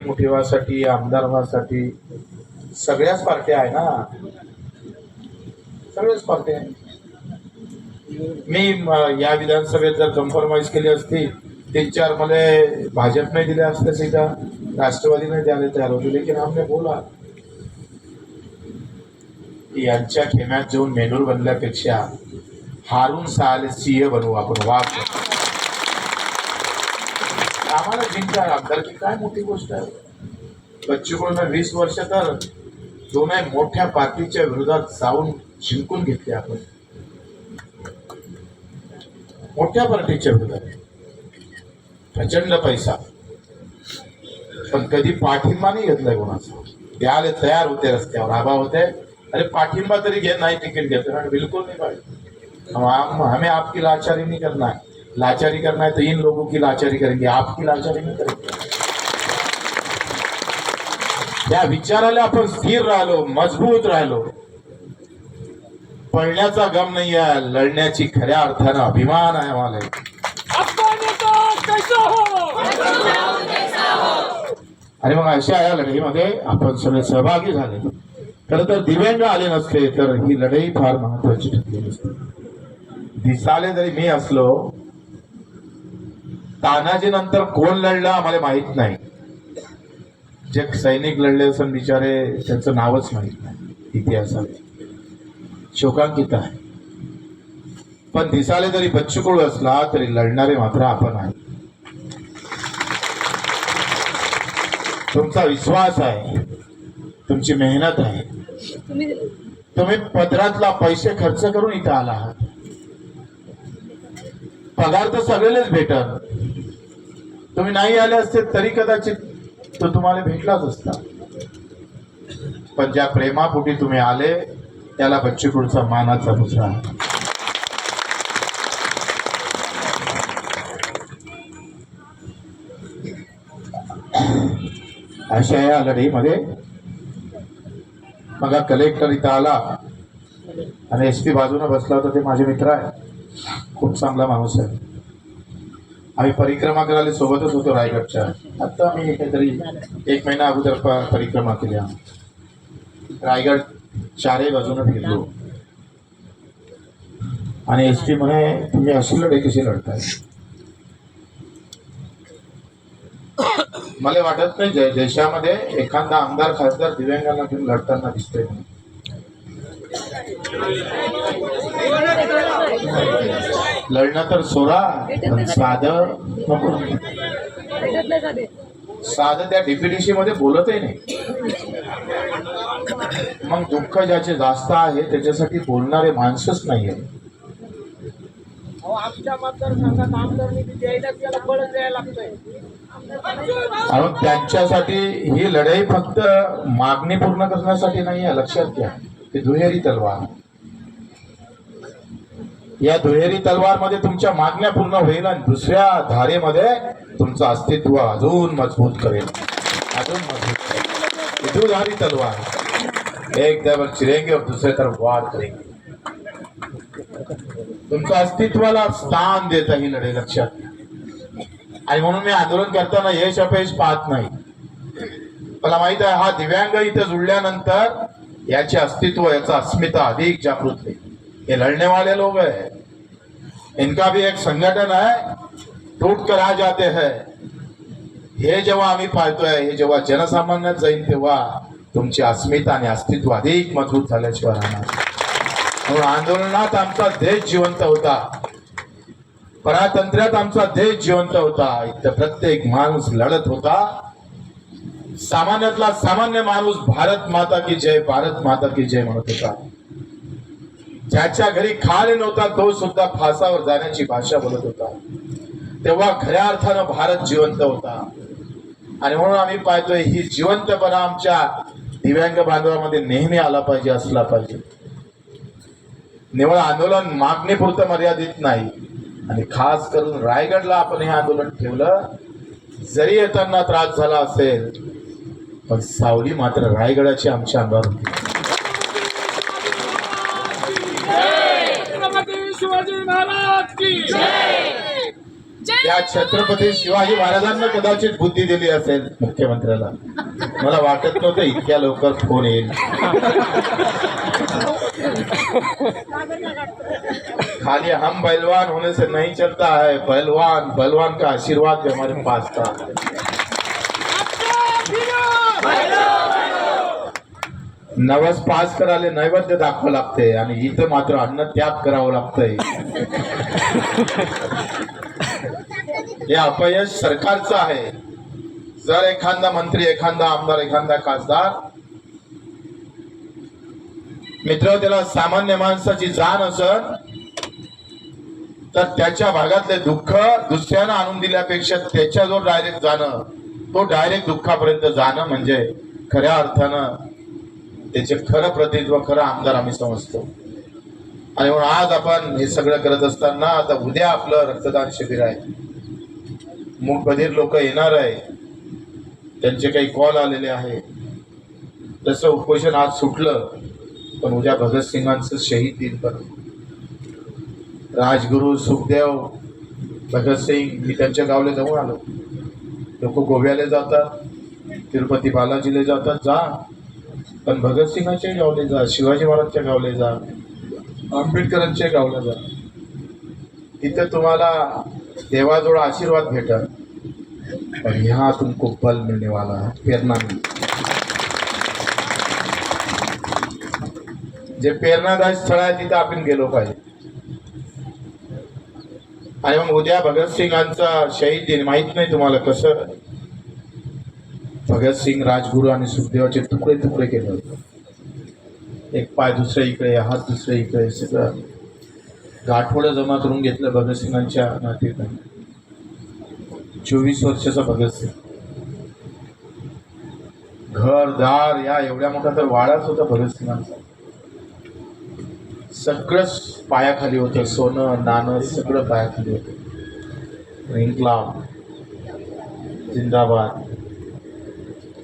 मोठेवासाठी आमदार व्हासाठी सगळ्याच पार्ट्या आहे ना, सगळ्याच पार्ट्या आहे. मी या विधानसभेत जर कॉम्प्रोमाइज केली असती, 3-4 मला भाजपने दिले असते सीटा, राष्ट्रवादीने द्यायला तयार होते, लेकिन हमने बोला यांच्या खेम्यात जाऊन मेंढूर बनल्यापेक्षा हारून साले सिंह बनवू आपण, वाघ. आम्हाला जिंका आमदारकी काय मोठी गोष्ट आहे. बच्चू कडून 20 वर्ष तर दोन्ही मोठ्या पार्टीच्या विरोधात जाऊन जिंकून घेतले आपण, मोठ्या पार्टीच्या विरोधात प्रचंड पैसा, पण कधी पाठिंबा नाही घेतलाय कोणाचा. द्यायला तयार होते, रस्त्यावर आबा होते, अरे पाठिंबा तरी घे, नाही तिकीट घेतो, बिल्कुल नहीं पाहिजे. हमें आपकी लाचारी नहीं करना है, लाचारी करना है तो इन लोगों की लाचारी करेंगे, आपकी लाचारी नहीं करेंगे. या विचाराला आपण स्थिर राहिलो, मजबूत राहिलो, पळण्याचा गम नाही आहे, लढण्याची खऱ्या अर्थानं अभिमान आहे आम्हाला. आणि मग अशा या लढाईमध्ये आपण सगळे सहभागी झाले. खरं तर दिव्यांग आले नसते तर ही लढाई फार महत्वाची ठरली नसते. दिसाले जरी मी असलो, तानाजी नंतर कोण लढलं आम्हाला माहित नाही. जे सैनिक लढले असून बिचारे त्यांचं नावच माहित नाही, इतिहासात शोकांकित आहे. पण दिसाले जरी बच्चू कडू असला तरी लढणारे मात्र आपण आहे. तुमचा विश्वास आहे, तुमची मेहनत आहे, तुम्ही पदरातला पैसे खर्च करून इथं आला आहात. पगार तर सगळेच भेटल, तुम्ही नाही आले असते तरी कदाचित तो तुम्हाला भेटलाच असता. पण ज्या प्रेमापोटी तुम्ही आले त्याला बच्चू कडूचा मानाचा मुजरा आहे. अशा या लढाईमध्ये मग कलेक्टर इथं आला आणि SP बाजूने बसला होता, ते माझे मित्र आहे, खूप चांगला माणूस आहे. आम्ही परिक्रमा करायला सोबतच होतो रायगडच्या. आता आम्ही काहीतरी 1 महिना अगोदर परिक्रमा केली. रायगड 4ही बाजूने फिरलो आणि SP म्हणे तुम्ही अशी लढाई कशी लढताय. मला वाटत नाही देशामध्ये एखादा आमदार खासदार दिव्यांगांना घेऊन लढताना दिसतोय. लढणं तर सोडा, साधं नको. साधं त्या DPDC मध्ये बोलतही नाही. मग दुःख ज्याचे जास्त आहे त्याच्यासाठी बोलणारे माणसच नाहीये. आमच्या मतदारसंघात आमदारनी द्यायला त्याला बळच द्यायला लागतंय. आणि त्यांच्यासाठी ही लढाई फक्त मागणी पूर्ण करण्यासाठी नाही आहे, लक्षात घ्या. ते दुहेरी तलवार, या दुहेरी तलवार मध्ये तुमच्या मागण्या पूर्ण होईल आणि दुसऱ्या धारेमध्ये तुमचं अस्तित्व अजून मजबूत करेल, अजून मजबूत करेल. दुधारी तलवार, एक तरफ चिरेंगे और दूसरे तरफ वार करेंगे. तुमच्या अस्तित्वाला स्थान देता ही लढाई, लक्षात घ्या. आणि म्हणून मी आंदोलन करताना यश अपयश पाहत नाही. मला माहित आहे हा दिव्यांग इथे जुळल्यानंतर याचे अस्तित्व, याचा अस्मिता अधिक जागृत होईल. ये लड़ने वाले लोग हैं, इनका भी एक संगठन है, टूट कर आ जाते हैं. हे जेव्हा आम्ही पाहतोय, हे जेव्हा जनसामान्यात जाईल तेव्हा तुमची अस्मिता आणि अस्तित्व अधिक मजबूत झाल्याशिवाय राहणार. म्हणून आंदोलनात आमचा देश जिवंत होता, परातंत्र्यात आमचा देश जिवंत होता. इथं प्रत्येक माणूस लढत होता. सामान्यातला सामान्य माणूस भारत माता की जय, भारत माता की जय म्हणत होता. ज्याच्या घरी खाल नव्हता तो सुद्धा फासावर जाण्याची भाषा बोलत होता. तेव्हा खऱ्या अर्थानं भारत जिवंत होता. आणि म्हणून आम्ही पाहतोय ही जिवंतपणा आमच्या दिव्यांग बांधवामध्ये नेहमी आला पाहिजे, असला पाहिजे. निवळ आंदोलन मागणीपुरतं मर्यादित नाही. आणि खास करून रायगडला आपण हे आंदोलन ठेवलं, जरी येताना त्रास झाला असेल पण सावली मात्र रायगडाची आमच्या अंगावर होती. शिवाजी महाराज की जय. त्या छत्रपती शिवाजी महाराजांना कदाचित बुद्धी दिली असेल मुख्यमंत्र्याला. मला वाटत नव्हतं इतक्या लवकर फोन येईल. खाली हम पहलवान होने से नहीं चलता है, पहलवान पहलवान का आशीर्वाद भी हमारे पास था. नवस पास करायला नैवेद्य दाखवावं लागते आणि इथं मात्र अन्न त्याग करावं लागतंय. हे अपयश सरकारचं आहे. जर एखादा मंत्री, एखादा आमदार, एखादा खासदार मित्र त्याला सामान्य माणसाची जाण असत तर त्याच्या भागातले दुःख दुसऱ्यानं आणून दिल्यापेक्षा त्याच्याजवळ डायरेक्ट जाणं, तो डायरेक्ट दुःखापर्यंत जाणं म्हणजे खऱ्या अर्थानं त्याचे खरं प्रतिनिधित्व, खरं आमदार आम्ही समजतो. आणि म्हणून आज आपण हे सगळं करत असताना आता उद्या आपलं रक्तदान शिबिर आहे. मूकबधीर लोक येणार आहे, त्यांचे काही कॉल आलेले आहे. तसं उपोषण आज सुटलं पण उद्या भगतसिंगांचं शहीद दिन पण राजगुरू सुखदेव भगतसिंग, मी त्यांच्या गावला जाऊन आलो. लोक गोव्याला जातात, तिरुपती बालाजीला जातात, जा. पण भगतसिंगाच्या गावले जा, शिवाजी महाराजच्या गावले जा, आंबेडकरांच्या गावला जा. तिथं तुम्हाला देवाजवळ आशीर्वाद भेटल, पण यहाँ तुमको बल मिळने वाला है, प्रेरणा मिळेल. जे प्रेरणादायी स्थळ आहे तिथं आपण गेलो पाहिजे. आणि मग उद्या भगतसिंगांचा शहीद दिन, माहित नाही तुम्हाला कसं भगतसिंग, राजगुरू आणि सुखदेवाचे तुकडे तुकडे केले होते. एक पाय दुसऱ्या इकडे, हात दुसऱ्या इकडे, सगळं गाठोडं जमा करून घेतलं भगतसिंगांच्या नातेवाईकांनी. 24 वर्षाचा भगतसिंग, घरदार या एवढ्या मोठा तर वाडाच होता भगतसिंगांचा. सगळंच पायाखाली होतं, सोनं नाणं सगळं पायाखाली होतं. इन्क्लाब जिंदाबाद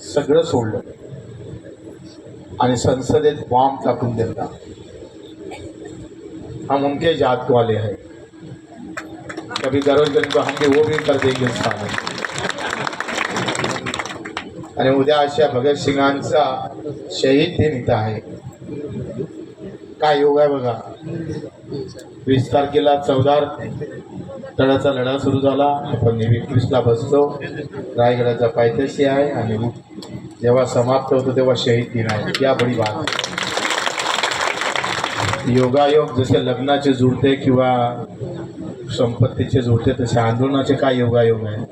सगळं सोडलं आणि संसदेत बॉम्ब टाकून दिला. हम उनके जात वाले हैं, कभी गरज करें तो हम भी वो भी कर देंगे सामने. आणि उद्या अशा भगतसिंगांचा शहीद दिन इथं आहे. काय योग आहे बघा. 20 तारखेला 14 तळाचा लढा सुरू झाला. आपण 21ला बसतो. रायगडाचा पायथ्याशी आहे आणि जेव्हा समाप्त होतो तेव्हा शहीद दिन आहे. या बडी बात. योगायोग जसे लग्नाचे जुळते किंवा संपत्तीचे जुळते तसे आंदोलनाचे काय योगायोग आहे.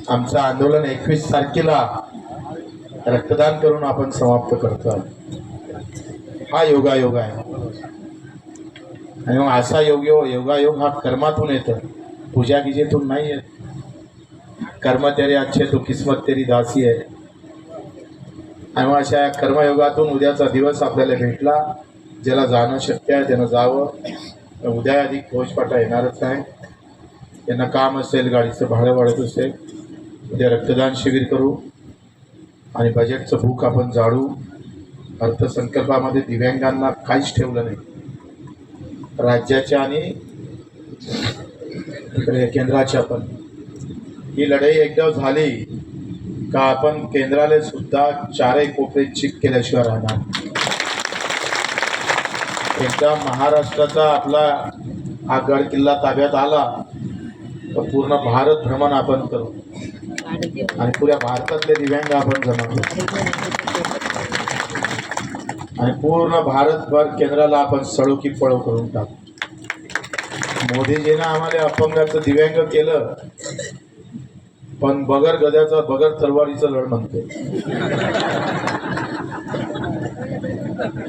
आमचं आंदोलन 21 तारखेला रक्तदान करून आपण समाप्त करतो. हा योगायोग आहे. आणि मग असा योगायोग हा कर्मातून येतो, पूजा गिजेतून नाही येत. कर्म तेरे अच्छे तो किस्मत तेरी दासी आहे. आणि मग अशा कर्मयोगातून उद्याचा दिवस आपल्याला भेटला. ज्याला जाणं शक्य आहे त्यानं जावं. उद्या अधिक फौजफाटा येणारच आहे. त्यांना काम असेल, गाडीचं भाडं वाढत असेल, उद्या रक्तदान शिबिर करू आणि बजेटचं भूक आपण जाळू. अर्थसंकल्पामध्ये दिव्यांगांना काहीच ठेवलं नाही. राज्याच्या आणि इकडे केंद्राच्या पण ही लढाई एकदा झाली का आपण केंद्राला सुद्धा 4 कोपरे चिक केल्याशिवाय राहणार. एकदा महाराष्ट्राचा आपला हा गड किल्ला ताब्यात आला तर पूर्ण भारत भ्रमण आपण करू आणि पुऱ्या भारतातले दिव्यांग आपण जमा करू आणि पूर्ण भारतभर केंद्राला आपण सळो की पळो करून टाकू. मोदीजीनं आम्हाला अपंगाचं दिव्यांग केलं, पण बगर गद्याचं बगर तलवारीचं लढ म्हणते.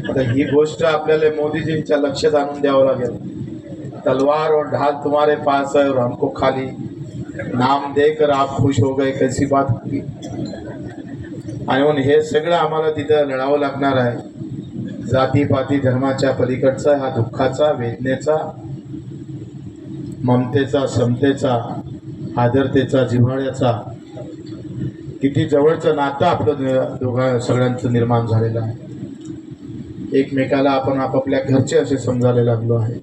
आता ही गोष्ट आपल्याला मोदीजींच्या लक्षात आणून द्यावं लागेल. तलवार और ढाल तुम्हारे पास है और हमको खाली नाम देकर आप खुश हो गए, कैसी बात की. आणि म्हणून हे सगळं आम्हाला तिथं लढावं लागणार आहे. जातीपाती धर्माच्या पलीकडचा हा दुःखाचा, वेदनेचा, ममतेचा, समतेचा, आदरतेचा, जिव्हाळ्याचा किती जवळचं नातं आपलं दोघा सगळ्यांचं निर्माण झालेलं आहे. एकमेकाला आपण आपापल्या घरचे असे समजायला लागलो आहे.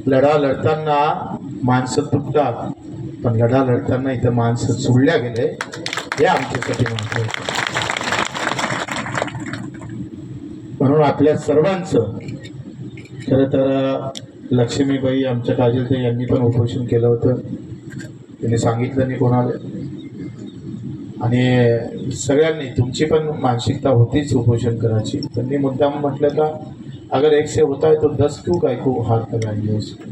लढा लढताना माणसं तुटतात, पण लढा लढताना इथं माणसं जुळल्या गेले हे आमच्यासाठी महत्व आहे. म्हणून आपल्या सर्वांचं खरं तर लक्ष्मीबाई आमच्या काजलताई यांनी पण उपोषण केलं होतं. त्यांनी सांगितलं नाही कोणाला, आणि सगळ्यांनी तुमची पण मानसिकता होतीच उपोषण करायची. त्यांनी मुद्दाम म्हटलं का अगर एक से होता है तो 10 क्यों काय को हाथ लगाएंगे उसको.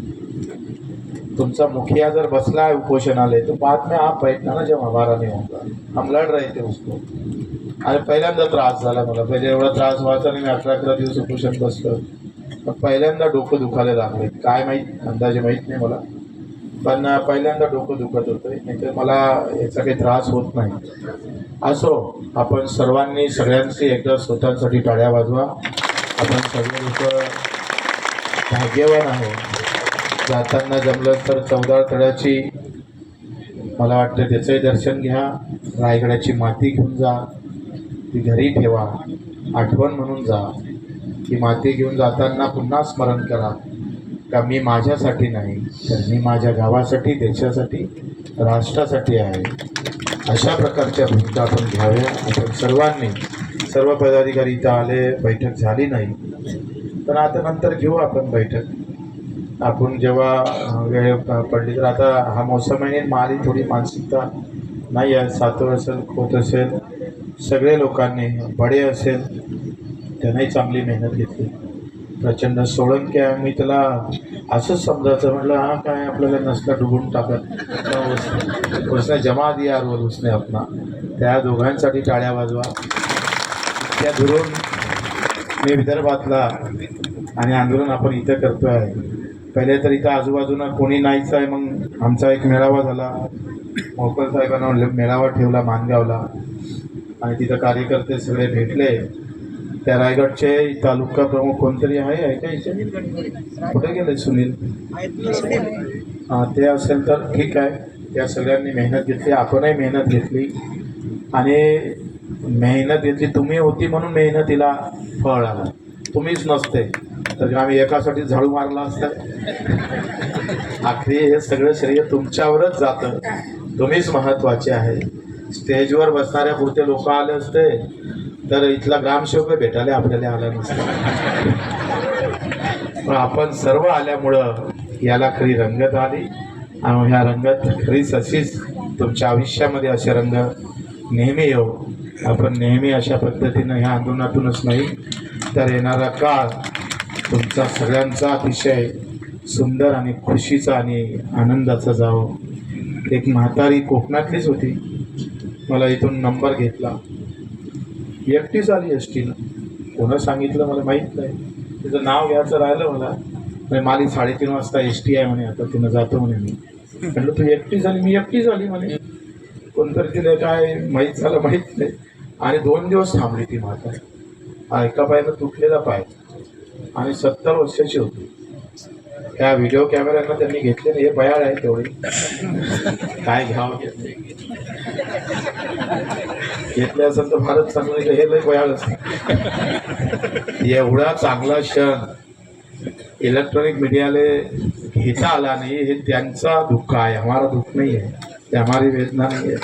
तुमचा मुखिया जर बसला है उपोषणाले तो बाद में आप बैठना ना, जब हमारा नहीं होगा. हम लड़ रहे थे उसको. आणि पहिल्यांदा त्रास झाला मला. पहिले एवढा त्रास व्हायचा नाही. मी 11 दिवस उपोषण बसलो, पण पहिल्यांदा डोकं दुखायला लागले. काय माहीत, अंदाजे माहीत नाही मला, पण पहिल्यांदा डोकं दुखत होतं. नाही तर मला याचा काही त्रास होत नाही. असो, आपण सर्वांनी सगळ्यांची एकदा स्वतःसाठी टाळ्या वाजवा. आपण सगळे लोक भाग्यवान आहोत. जाताना जमलं तर 14 तळ्याची मला वाटतं त्याचंही दर्शन घ्या. रायगडाची माती घेऊन जा, ती घरी ठेवा, आठवण म्हणून जा. ती माती घेऊन जाताना पुन्हा स्मरण करा का मी माझ्यासाठी नाही, तर मी माझ्या गावासाठी, देशासाठी, राष्ट्रासाठी आहे. अशा प्रकारच्या भूमिका आपण घ्याव्या. आपण सर्वांनी, सर्व पदाधिकारी इथं आले, बैठक झाली नाही, पण आता नंतर घेऊ आपण बैठक. आपण जेव्हा वेळ पडली तर आता हा मोसम आहे, माली थोडी मानसिकता नाही आहे. सातव असेल, खोत असेल, सगळे लोकांनी, बडे असेल, त्यानेही चांगली मेहनत घेतली. प्रचंड सोळंके आहे, मी त्याला असंच समजायचं, म्हटलं हा काय आपल्याला नसला डुबून टाकत, उसने जमा दिया रोल उसने अपना. त्या दोघांसाठी टाळ्या वाजवा. त्या धरून मी विदर्भातला आणि आंदोलन आपण इथं करतो आहे. पहिले तर इथं आजूबाजूला कोणी नाहीच आहे. मग आमचा एक मेळावा झाला, मोकल साहेबांना मेळावा ठेवला मानगावला, आणि तिथं कार्यकर्ते सगळे भेटले. त्या रायगडचे तालुका प्रमुख कोणतरी आहे का इथे, कुठे गेले सुनील, ते असेल तर ठीक आहे. त्या सगळ्यांनी मेहनत घेतली, आपणही मेहनत घेतली, आणि मेहनत घेतली. तुम्ही होती म्हणून मेहनतीला फळ आलं. तुम्हीच नसते तर आम्ही एकासाठी झाडू मारला असता. आखरी हे सगळं श्रेय तुमच्यावरच जातं. तुम्हीच महत्त्वाचे आहे. स्टेजवर बसणाऱ्या पुरते लोक आले असते तर इथला ग्रामसेवक भेटायला आपल्याला आला नसता. पण आपण सर्व आल्यामुळं याला खरी रंगत आली, आणि ह्या रंगत खरीच अशीच तुमच्या आयुष्यामध्ये असे रंग नेहमी येऊ. आपण नेहमी अशा पद्धतीनं ह्या आंदोलनातूनच नाही तर येणारा काळ तुमचा सगळ्यांचा अतिशय सुंदर आणि खुशीचा आणि आनंदाचा जावो. एक म्हातारी कोकणातलीच होती, मला इथून नंबर घेतला, एकटीच आली एस टीनं. कोणं सांगितलं मला माहीत नाही, तिचं नाव घ्यायचं राहिलं मला. म्हणजे माली 3:30 वाजता एस टी आहे म्हणे, आता तिनं जातो म्हणे. मी म्हटलं तू एकटी झाली? मी एकटी झाली म्हणे. कोणतरी तिला काय माहीत झालं माहीत नाही. आणि 2 दिवस थांबली ती म्हातारी. एका पायानं तुटलेला पाय, आणि 70 वर्षाची होती. त्या व्हिडिओ कॅमेऱ्यांना त्यांनी घेतले नाही. हे बयाळ आहे तेवढी, काय घ्यावं घेतले. घेतले असेल तर फारच चांगलं, हे लय बयाळ असतं. एवढा चांगला क्षण इलेक्ट्रॉनिक मीडियाले घेता आला नाही, हे त्यांचा दुःख आहे, हमारा दुःख नाही आहे, ते हमारी वेदना नाही आहे.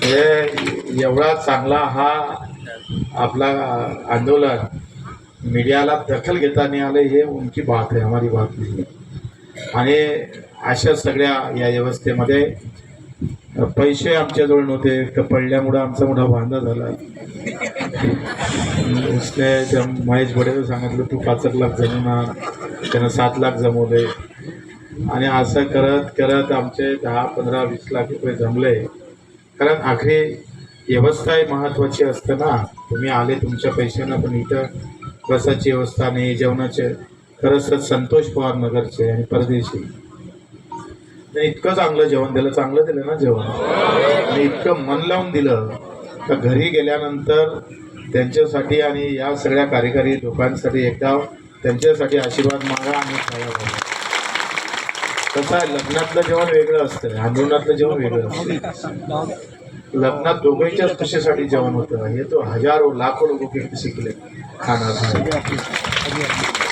हे एवढा चांगला हा आपला आंदोलन मीडियाला दखल घेता नाही आले, हे उनकी बात आहे, हमारी बात नाही. आणि अशा सगळ्या या व्यवस्थेमध्ये पैसे आमच्याजवळ नव्हते, तर पडल्यामुळं आमचा मोठा वांदा झाला. उसने त्या महेश बडेला सांगितलं तू 5 लाख जमून आण, त्यानं 7 लाख जमवले. आणि असं करत करत आमचे 10, 15, 20 लाख रुपये जमले. कारण आखरी व्यवस्था महत्त्वाची असतं ना. तुम्ही आले तुमच्या पैशानं, पण इथं बसाची व्यवस्था नाही, जेवणाचे. खरंच संतोष पवार नगरचे आणि परदेशी इतकं चांगलं जेवण दिलं, चांगलं दिलं ना जेवण, आणि इतकं मन लावून दिलं तर घरी गेल्यानंतर त्यांच्यासाठी आणि या सगळ्या कार्यकारी लोकांसाठी एकदा त्यांच्यासाठी आशीर्वाद मागा आणि खावा. कसं आहे, लग्नातलं जेवण वेगळं असतं, आंदोलनातलं जेवण वेगळं असतं. लग्नात दोघांच्याच कशासाठी जेवण होतं, हे तो हजारो लाखो लोक शिकले खाणार.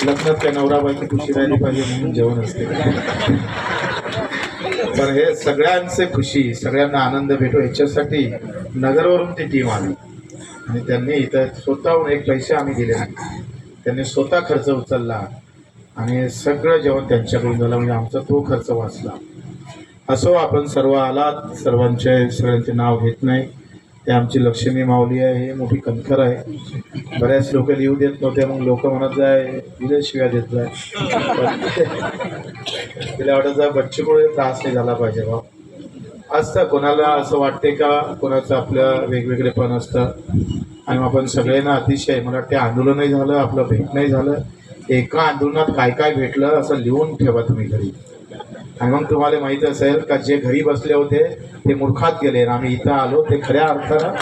लग्नात त्या नवरा बायको खुशी राहिली पाहिजे म्हणून जेवण असते. पण हे सगळ्यांचे खुशी, सगळ्यांना आनंद भेटो याच्यासाठी नगरवरून ती टीम आली आणि त्यांनी इथं स्वतःहून एक पैसे आम्ही दिले नाही, त्यांनी स्वतः खर्च उचलला आणि सगळं जेवण त्यांच्याकडून झालं, म्हणजे आमचा तो खर्च वाचला. असो, आपण सर्व आलात, सगळ्यांचे नाव घेत नाही. ते आमची लक्ष्मी माऊली आहे, हे मोठी कणखर आहे. बऱ्याच लोक लिहू देत नव्हते, मग लोक म्हणत जाय तिला शिव्या देत जाय. तिला वाटत जाय बच्चूकडे त्रास नाही झाला पाहिजे बा. असतं कोणाला असं वाटते का, कोणाचं आपलं वेगवेगळेपण असतं आणि आपण सगळ्यांना अतिशय, मला वाटते आंदोलनही झालं, आपलं भेटणंही झालं. एका आंदोलनात काय काय भेटलं असं लिहून ठेवा तुम्ही घरी, आणि मग तुम्हाला माहित असेल का जे घरी बसले होते ते मूर्खात गेले आणि आम्ही इथं आलो ते खऱ्या अर्थानं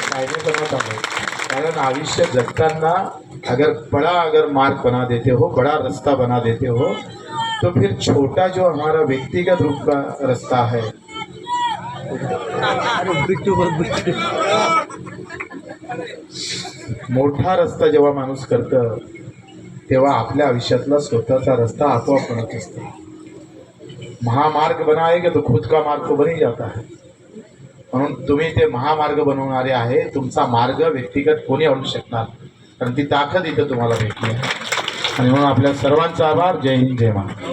फायदेपणात आलो. कारण आयुष्य जगताना अगर मार्ग बना देते हो, बड़ा रास्ता बना देते हो, तो फिर छोटा जो हमारा व्यक्तिगत रूप का रास्ता है, मोठा रस्ता जेव्हा माणूस करतं तेव्हा आपल्या आयुष्यातला स्वतःचा रस्ता आपोआप बनत असतो. महामार्ग बनाएगे तो खुद का मार्ग तो बन ही जाता है. म्हणून तुम्ही ते महामार्ग बनवणारे आहे. तुमचा मार्ग व्यक्तिगत कोणी आणू शकणार, कारण ती ताकद इथं तुम्हाला भेटली आहे. आणि म्हणून आपल्या सर्वांचा आभार. जय हिंद, जय महाराष्ट्र.